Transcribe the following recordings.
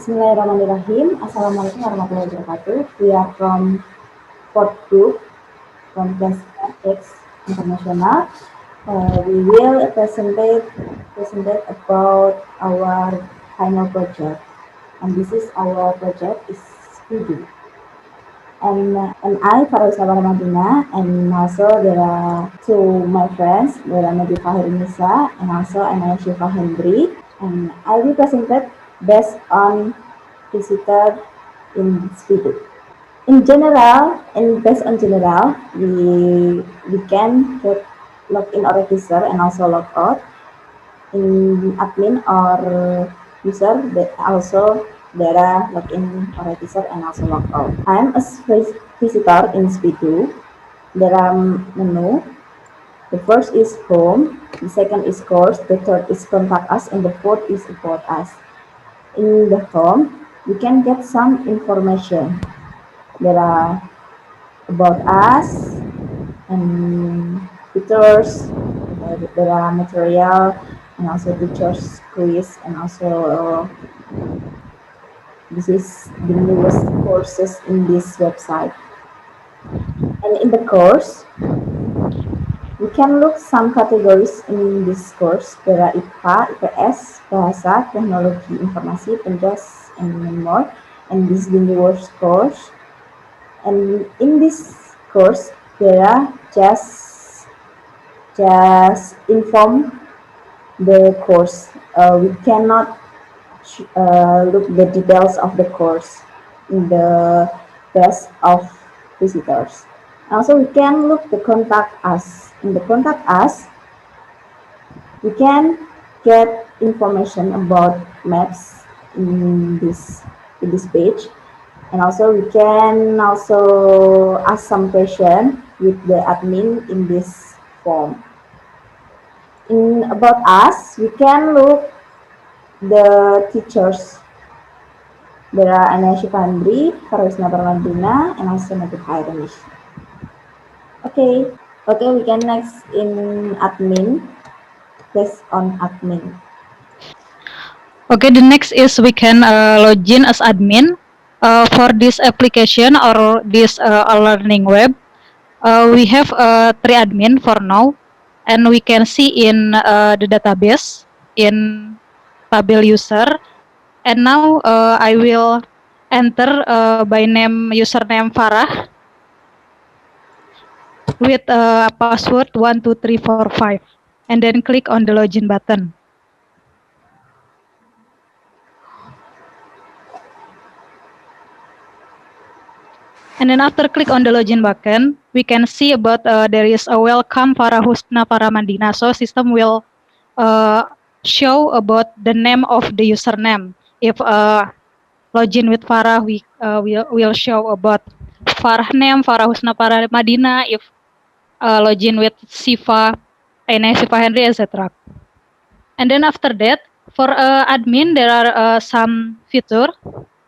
Bismillahirrahmanirrahim. Assalamualaikum warahmatullahi wabarakatuh. We are from fourth group from class X International. We will present about our final project, and this is our project is Speedy. And I, Faroisa Madina, and also there are two my friends, there are Nabi Fahir Nisa, and also Anaya Shifa Hendri, and I will present it based on visitor in Speedy. In general, and based on general, we can get login or register and also log out in admin or user that also there are login or register and also log out. I'm a visitor in Speedo. There are menu. The first is home, the second is course, the third is contact us, and the fourth is about us. In the home, we can get some information. There are about us and features, there are material and also teachers quiz, and also this is the newest courses in this website. And in the course, we can look some categories in this course. There are IPA, IPS, Bahasa, Teknologi Informasi, Penjas, and many more. And this is the newest course. And in this course, there are just inform the course. We cannot look the details of the course in the best of visitors. Also, we can look the contact us. In the contact us, we can get information about maps in this page, and also we can also ask some question with the admin in this form. In about us, we can look the teachers. There are Anaya Shifandri, Faroisna Parmadina, and also Nabi Hairanish. Okay, we can next in admin, based on admin. Okay, the next is we can log in as admin for this application or this learning web. We have 3 admin for now, and we can see in the database in table user. And now I will enter by name username Farah with password 12345, and then click on the login button. And then after click on the login button, we can see about there is a welcome Farah Husna Paramadina. So system will show about the name of the username. If login with Farah, we will show about Farah name, Farah Husna Paramadina. If login with Sifa, Aina Sifa Henry, etc. And then after that, for admin, there are some feature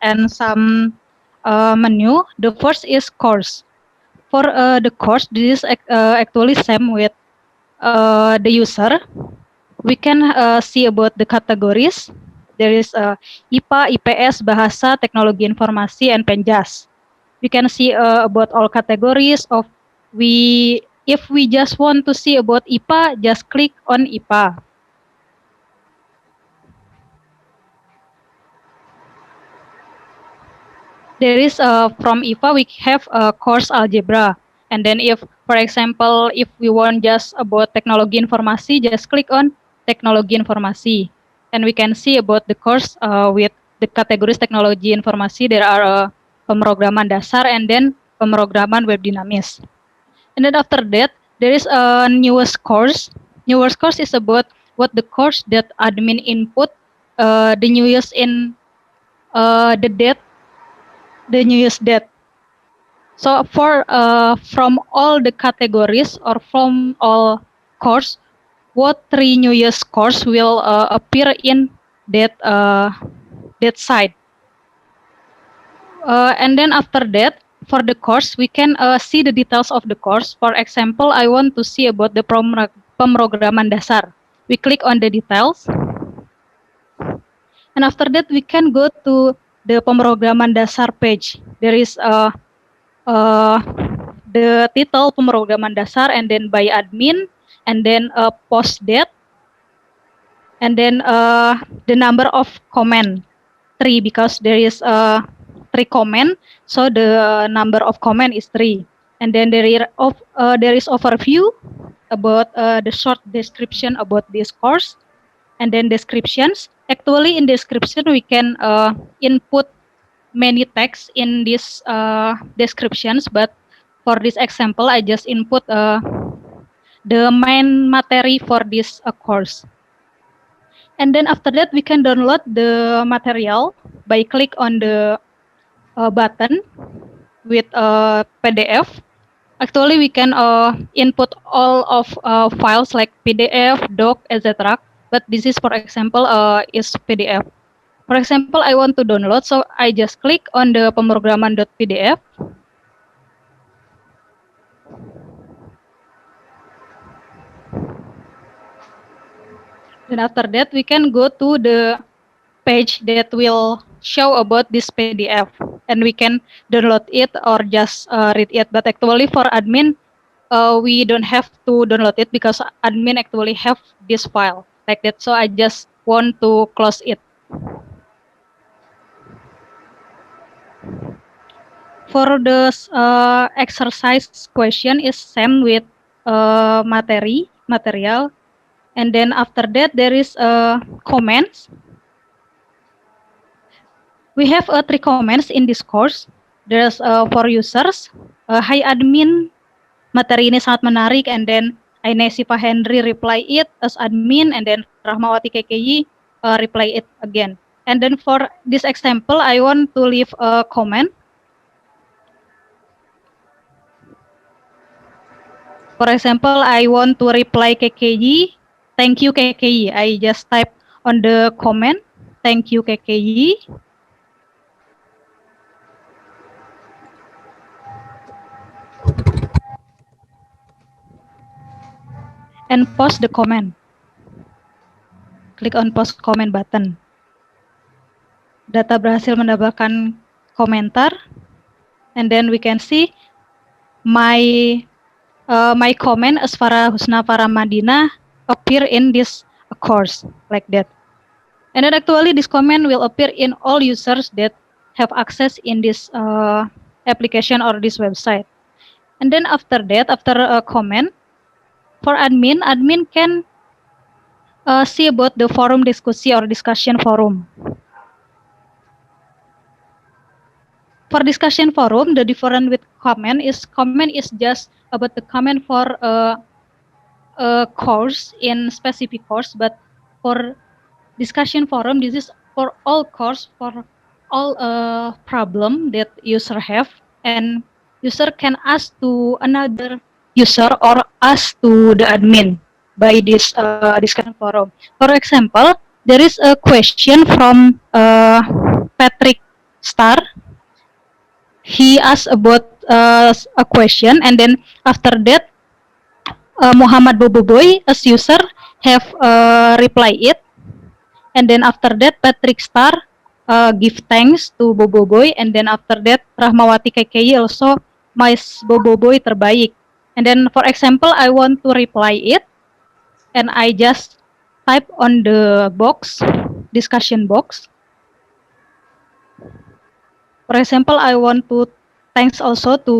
and some menu. The first is course. For the course, this is actually same with the user. We can see about the categories. There is IPA, IPS, Bahasa, Teknologi Informasi, and Penjas. We can see about all categories of if we just want to see about IPA, just click on IPA. There is from IPA we have a course algebra, and then if for example if we want just about teknologi informasi, just click on teknologi informasi, and we can see about the course with the categories teknologi informasi. There are pemrograman dasar and then pemrograman web dinamis, and then after that there is a newest course. Newest course is about what the course that admin input the newest in the date, the newest date. So for from all the categories or from all course, what 3 newest course will appear in that site. And then after that, for the course, we can see the details of the course. For example, I want to see about the pemrograman dasar. We click on the details. And after that, we can go to the pemrograman dasar page. There is the title pemrograman dasar, and then by admin, and then post date, and then the number of comment 3, because there is 3 comment, so the number of comment is 3. And then there is overview about the short description about this course, and then descriptions. Actually, in description we can input many text in these descriptions, but for this example I just input the main material for this course. And then after that we can download the material by click on the button with PDF. Actually, we can input all of files like PDF, doc, etc. But this is, for example, is PDF. For example, I want to download, so I just click on the pemrograman.pdf. Then after that, we can go to the page that will show about this PDF, and we can download it or just read it. But actually, for admin, we don't have to download it because admin actually have this file like that. So I just want to close it. For the exercise question is same with material, and then after that there is comments. We have 3 comments in this course. There's for users, hi admin, materi ini sangat menarik, and then Ainesi Pak Henry reply it as admin, and then Rahmawati KKI reply it again. And then for this example, I want to leave a comment. For example, I want to reply KKI, thank you KKI. I just type on the comment, thank you KKI. And post the comment. Klik on post comment button. Data berhasil mendapatkan komentar, and then we can see my my comment Asfara Husna Paramadina appear in this course like that. And then actually this comment will appear in all users that have access in this application or this website. And then after that, after a comment, for admin can see about the forum diskusi or discussion forum. For discussion forum, the different with comment is just about the comment for a course in specific course, but for discussion forum, this is for all course, for all problem that user have, and user can ask to another user or ask to the admin by this discussion forum. For example, there is a question from Patrick Star. He asked about a question, and then after that, Muhammad Boboiboy as user have reply it, and then after that Patrick Star give thanks to Boboiboy, and then after that Rahmawati KKI also Mas Boboiboy terbaik. And then for example, I want to reply it, and I just type on the box, discussion box. For example, I want to thanks also to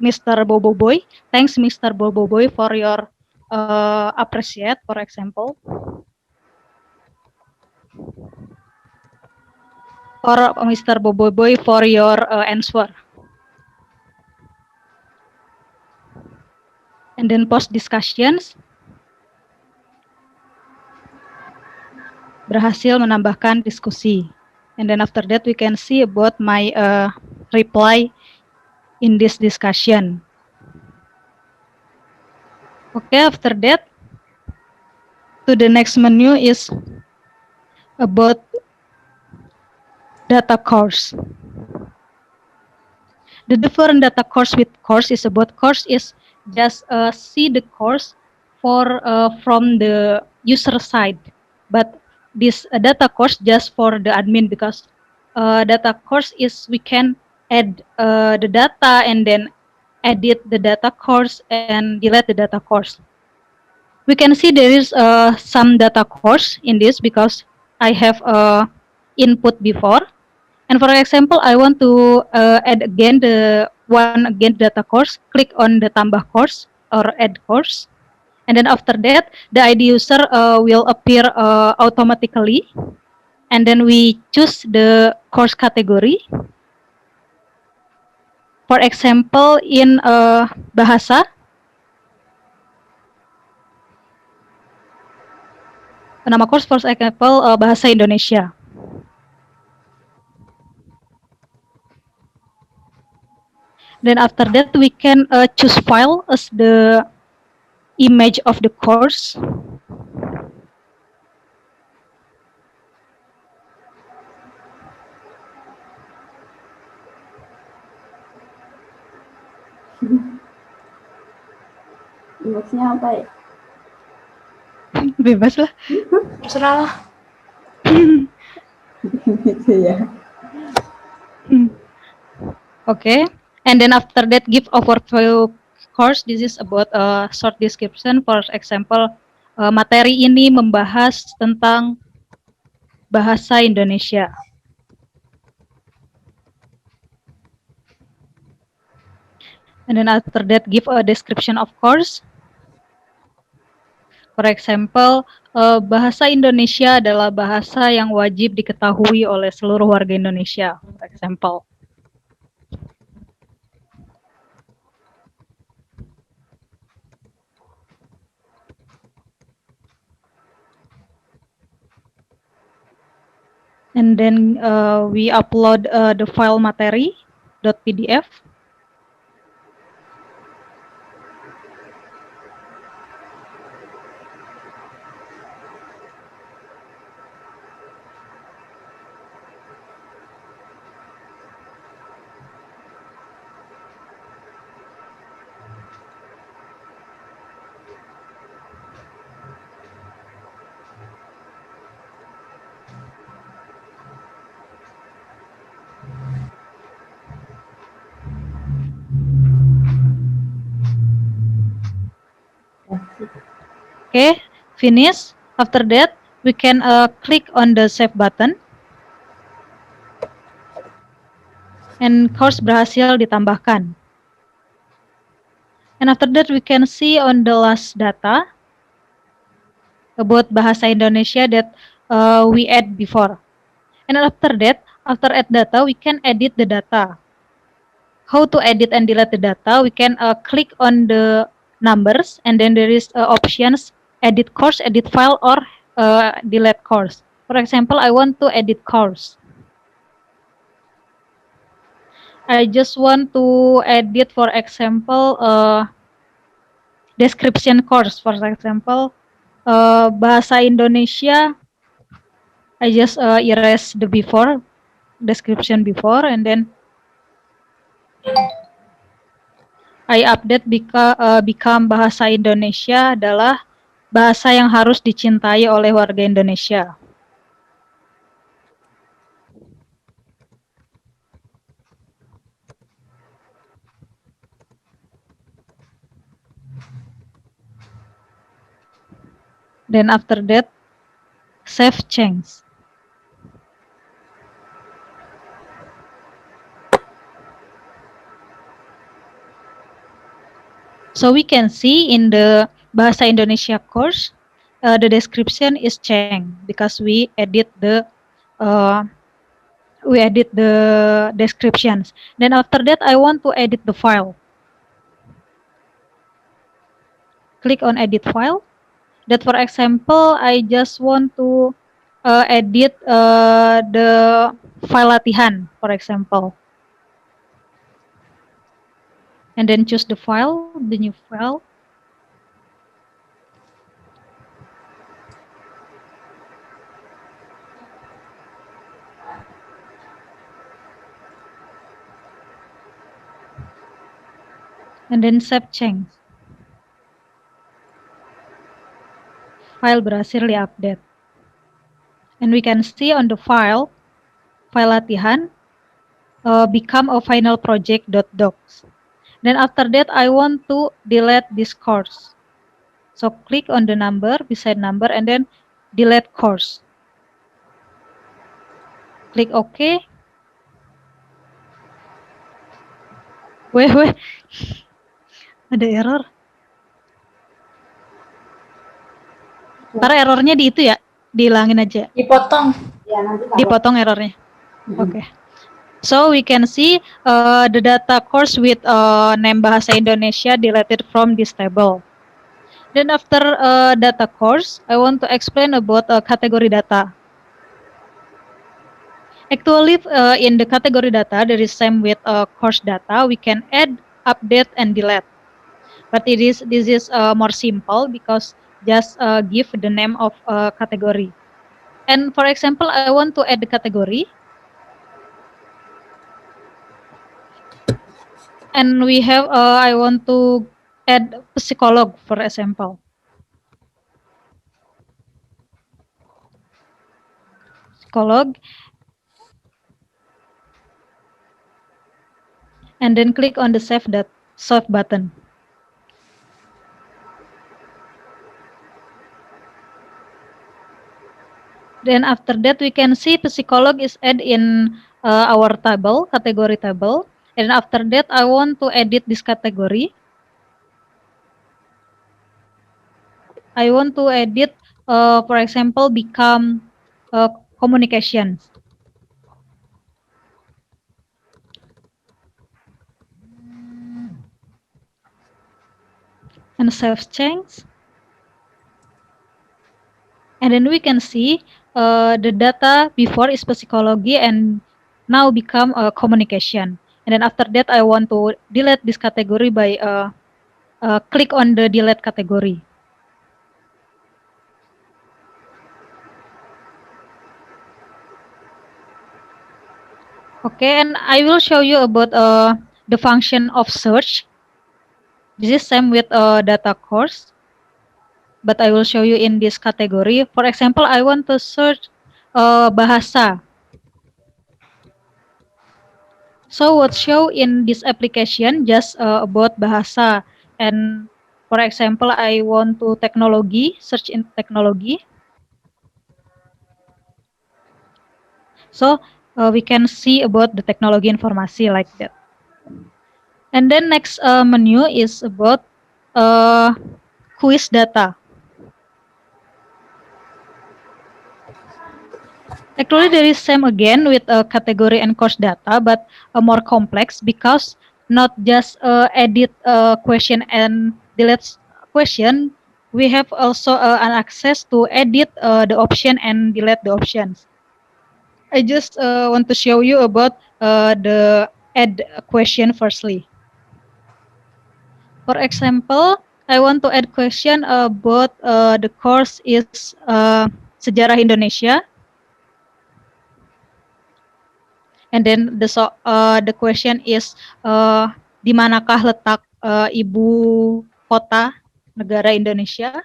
Mr. Boboiboy. Thanks Mr. Boboiboy for your appreciate, for example. For Mr. Boboiboy for your answer. And then post discussions. Berhasil menambahkan diskusi. And then after that we can see about my reply in this discussion. Okay, after that, to the next menu is about data course. The different data course with course is about course is just see the course for from the user side, but this data course just for the admin, because data course is we can add the data and then edit the data course and delete the data course. We can see there is some data course in this because I have input before. And for example, I want to add again the one again data course. Click on the tambah course or add course. And then after that, the ID user will appear automatically. And then we choose the course category. For example, in bahasa, nama course for example bahasa Indonesia. Then after that, we can choose file as the image of the course. Image-nya apa ya? Bebas lah. Terserah lah. Gitu ya. Okay. And then after that, give overview course. This is about a short description. For example, materi ini membahas tentang bahasa Indonesia. And then after that, give a description of course. For example, bahasa Indonesia adalah bahasa yang wajib diketahui oleh seluruh warga Indonesia. For example. And then we upload the file materi.pdf. Okay, finish. After that, we can click on the save button. And course berhasil ditambahkan. And after that, we can see on the last data about bahasa Indonesia that we add before. And after that, after add data, we can edit the data. How to edit and delete the data? We can click on the numbers, and then there is options: edit course, edit file, or delete course. For example, I want to edit course. I just want to edit, for example, description course. For example, bahasa Indonesia. I just erase the before description before, and then I update become bahasa Indonesia adalah bahasa yang harus dicintai oleh warga Indonesia. Then after that, save change. So we can see in the Bahasa Indonesia course, the description is changed because we edit the descriptions. Then after that, I want to edit the file. Click on edit file. That, for example, I just want to edit the file latihan, for example. And then choose the file, the new file. And then save change. File berhasil diupdate. And we can see on the file latihan, become a final project.docs. Then after that, I want to delete this course. So click on the number, beside number, and then delete course. Click OK. Weh, ada error. Ntar errornya di itu ya, dihilangin aja. Dipotong. Ya, nanti Dipotong errornya. Oke. So we can see the data course with name Bahasa Indonesia deleted from this table. Then after data course, I want to explain about category data. Actually, in the category data, there is same with course data. We can add, update, and delete. But this is more simple because just give the name of category. And for example, I want to add the category. And we have, I want to add psycholog, for example. Psycholog. And then click on the save button. Then after that, we can see psycholog is added in our table, category table. And after that, I want to edit this category. I want to edit, for example, become communications. And save change. And then we can see the data before is psychology and now become communication. And then after that, I want to delete this category by click on the delete category. Okay, and I will show you about the function of search. This is same with data course, but I will show you in this category. For example, I want to search bahasa. So what show in this application just about bahasa. And for example, I want to technology, search in technology. So we can see about the technology informasi like that. And then next menu is about quiz data. Actually, there is same again with category and course data, but more complex because not just edit question and delete question. We have also an access to edit the option and delete the options. I just want to show you about the add question firstly. For example, I want to add question about the course is Sejarah Indonesia. And then the question is di manakah letak ibu kota negara Indonesia?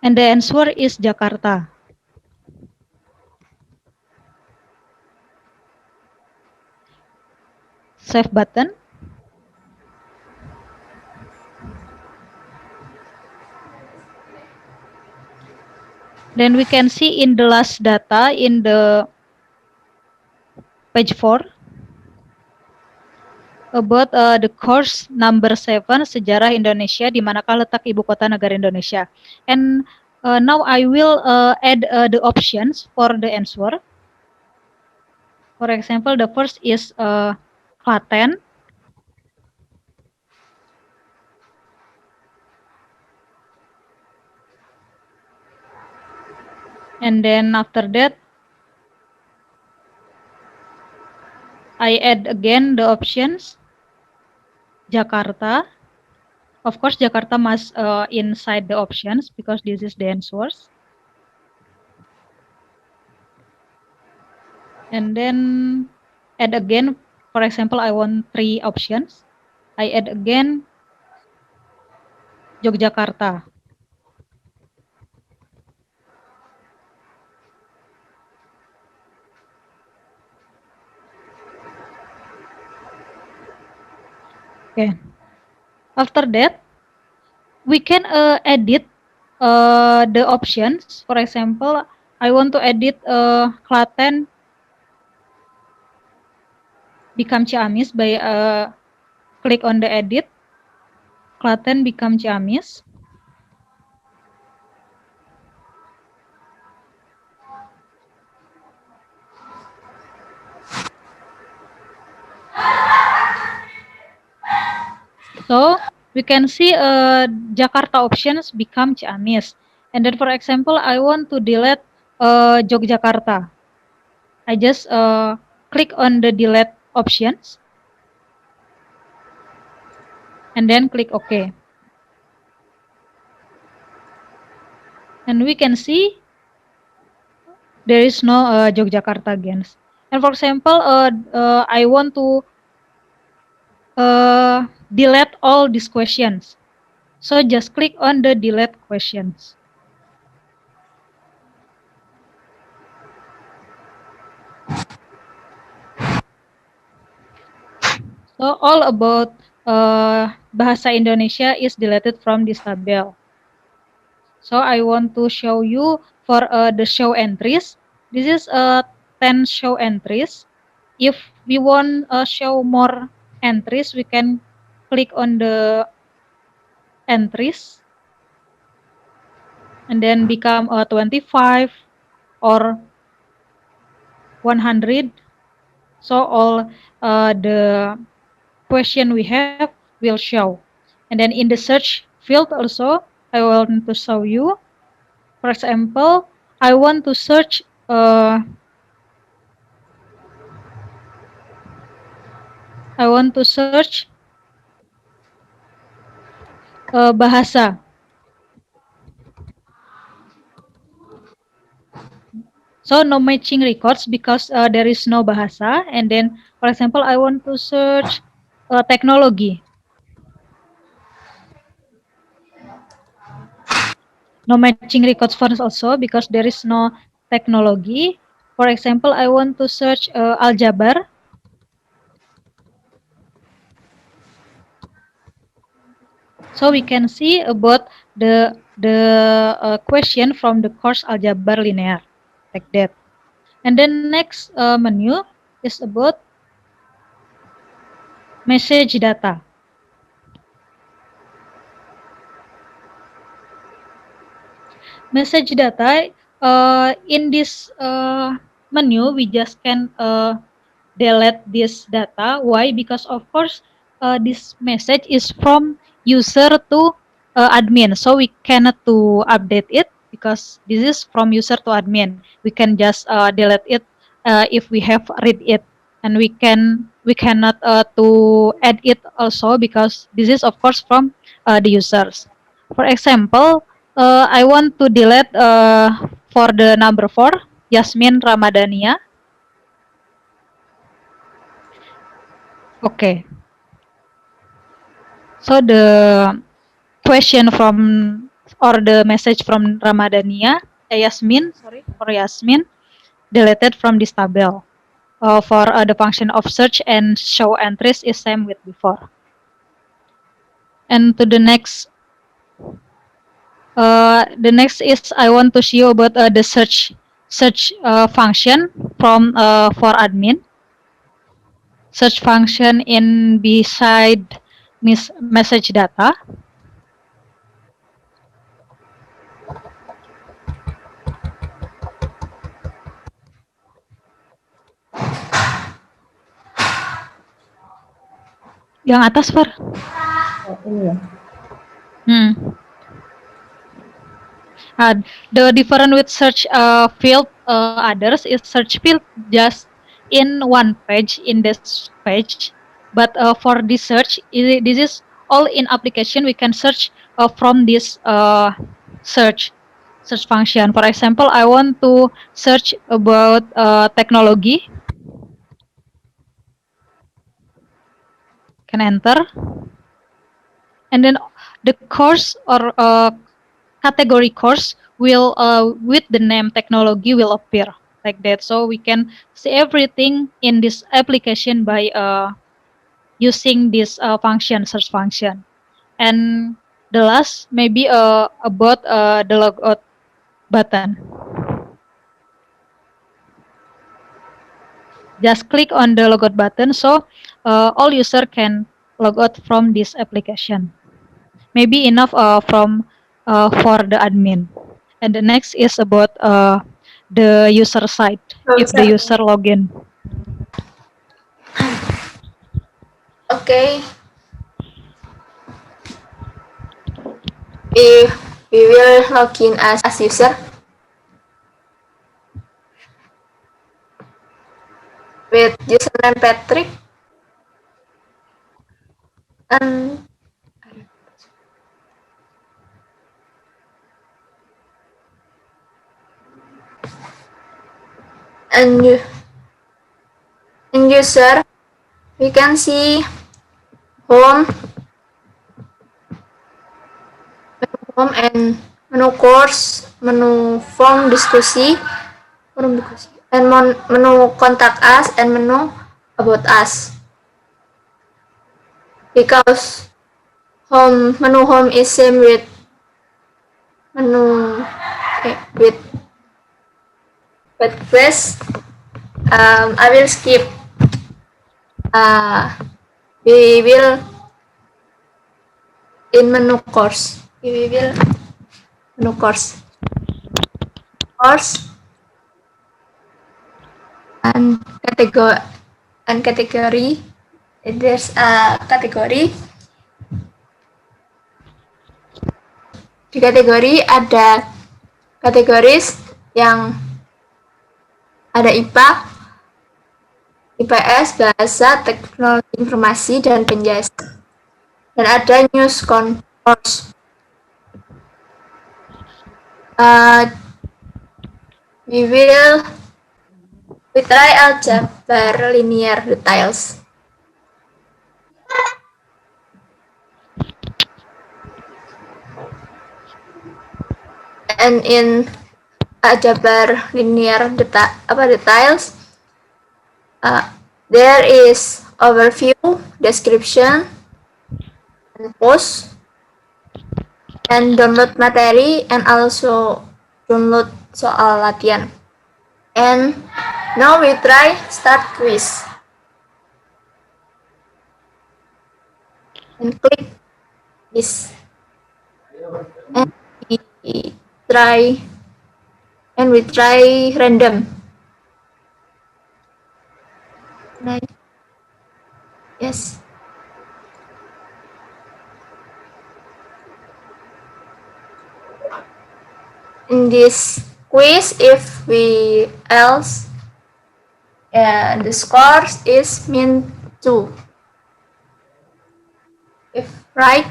And the answer is Jakarta. Save button. Then we can see in the last data in the page 4 about the course number 7 Sejarah Indonesia, di manakah letak ibu kota negara Indonesia. And now I will add the options for the answer. For example, the first is Klaten. And then after that, I add again the options Jakarta. Of course, Jakarta must inside the options because this is the answers. And then add again, for example, I want 3 options. I add again Yogyakarta. Okay. After that, we can edit the options. For example, I want to edit Klaten become Ciamis by click on the edit. Klaten become Ciamis. So we can see Jakarta options become Ciamis. And then for example, I want to delete Yogyakarta. I just click on the delete options and then click OK. And we can see there is no Yogyakarta again. And for example, I want to delete all these questions. So just click on the delete questions. So all about Bahasa Indonesia is deleted from this tabel. So I want to show you for the show entries. This is 10 show entries. If we want show more entries, we can click on the entries and then become 25 or 100. So all the question we have will show. And then in the search field also, I want to show you. For example, I want to search bahasa. So no matching records because there is no bahasa. And then, for example, I want to search technology. No matching records for also because there is no technology. For example, I want to search aljabar. So we can see about the question from the course aljabar linear, like that. And then next menu is about message data. Message data in this menu we just can delete this data. Why? Because of course this message is from user to admin, so we cannot to update it because this is from user to admin. We can just delete it if we have read it, and we cannot to add it also because this is of course from the users. For example, I want to delete for the number 4, Yasmin Ramadania. Okay. So the question from or the message from Ramadania, Yasmin, sorry, for Yasmin, deleted from this table. For the function of search and show entries is same with before. And to the next is I want to show you about the search function from for admin. Search function in beside message data. Yang atas, Far. Ini ya. The different with search field others is search field just in one page in this page, but for this search this is all in application. We can search from this search function. For example, I want to search about technology. can enter, and then the course or category course will with the name technology will appear like that. So we can see everything in this application by using this function, search function. And the last maybe about the logout button. Just click on the logout button so all user can log out from this application. Maybe enough from for the admin. And the next is about the user side. If the user login. Okay. If we will log in as user with username Patrick and and in user we can see home and menu course, menu form diskusi, and menu contact us and menu about us. Because menu home is same with menu with WordPress. I will skip. We will in menu course. We will menu course and category. There's a category. Di kategori ada kategoris yang ada IPA, IPS, bahasa, teknologi informasi, dan penjelasan. Dan ada news course. We try algebra linear details. And in algebra linear details, there is overview, description, and post, and download materi, and also download soal latihan. And now we try start quiz. And click this. And we try random. Right. Yes. In this quiz, if we else, the score is min 2. If right,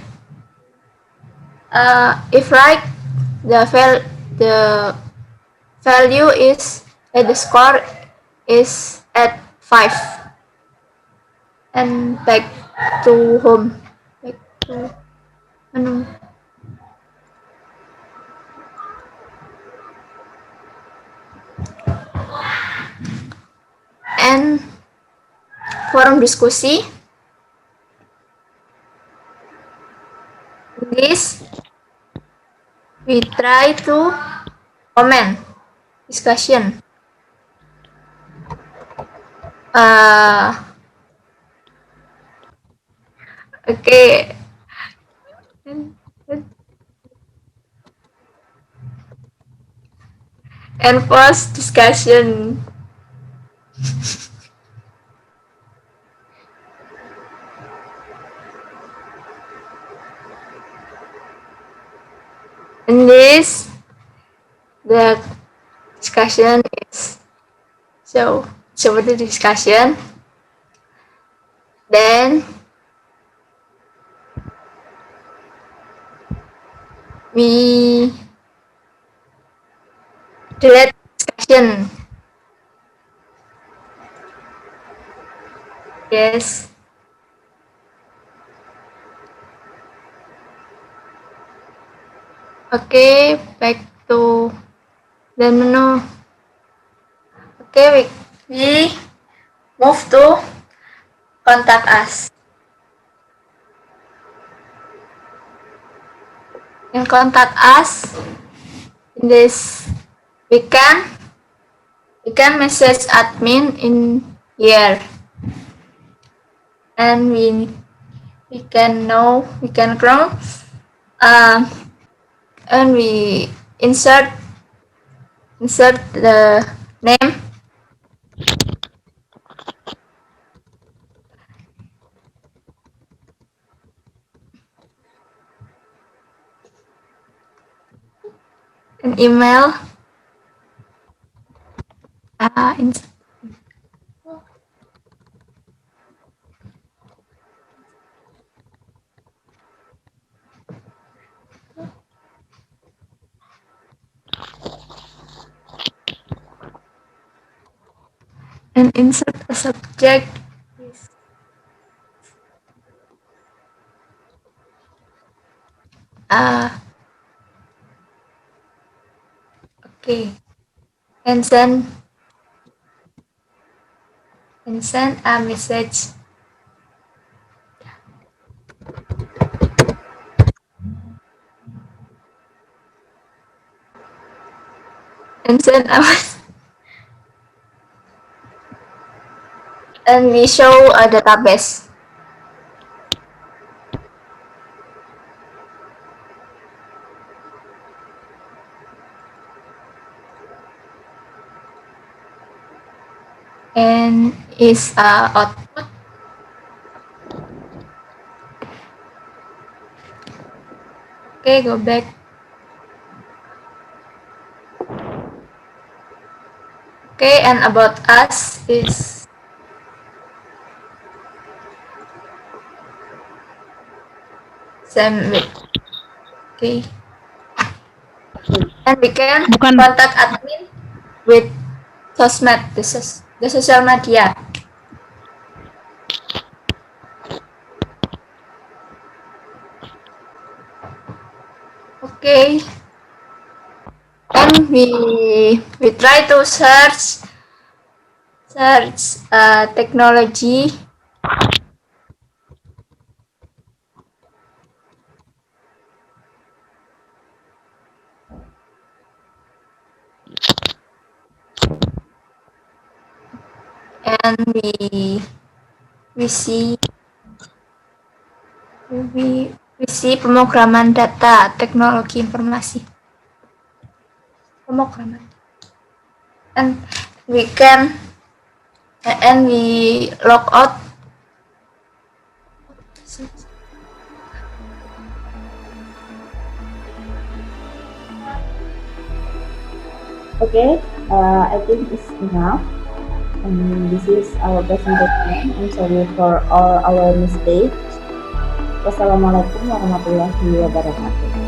the value is the score is at 5. And back to home. Back to menu. And forum diskusi. In this, we try to comment, discussion. Okay. And post discussion. In this, the discussion is so the discussion. Then we delete discussion. Yes. Okay, back to the menu. Okay, we move to contact us. In contact us, in this we can message admin in here, and we can know we can grow, and we insert the name and email. In, and insert a subject. Okay, and send a message. And send a and we show a database. And is output. Okay, go back. Okay, and about us is same with. Okay, and we can Bukan. contact admin with sosmed. This is the social media. Okay, and we try to search technology. And we see pemrograman data teknologi informasi. Pemrograman. And we can and we log out. Okay, I think it's enough. And this is our presentation. I'm sorry for all our mistakes. Wassalamualaikum warahmatullahi wabarakatuh.